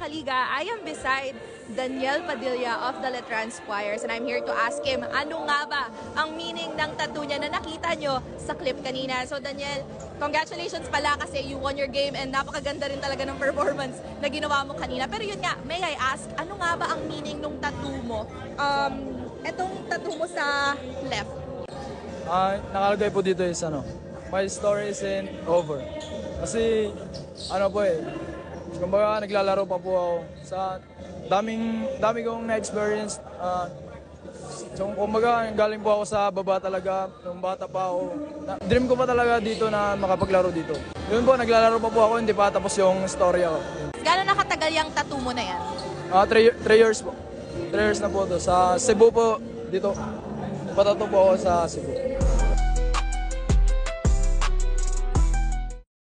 Kaliga, I am beside Daniel Padilla of the Letrans Choirs and I'm here to ask him ano nga ba ang meaning ng tattoo niya na nakita nyo sa clip kanina. So Daniel, congratulations pala kasi you won your game and napakaganda rin talaga ng performance na ginawa mo kanina. Pero yun nga, may I ask, ano nga ba ang meaning ng tattoo mo? Etong tattoo mo sa left. Nakalagay po dito is my story isn't over. Kasi kumbaga naglalaro pa po ako sa dami kong na-experience. So kumbaga galing po ako sa baba talaga, nung bata pa ako. Dream ko pa talaga dito na makapaglaro dito. Yun po, naglalaro pa po ako, hindi pa tapos yung story ako. Gano'n nakatagal yung tattoo mo na yan? 3 years po. 3 years na po to. Sa Cebu po, dito. Patato po ako sa Cebu.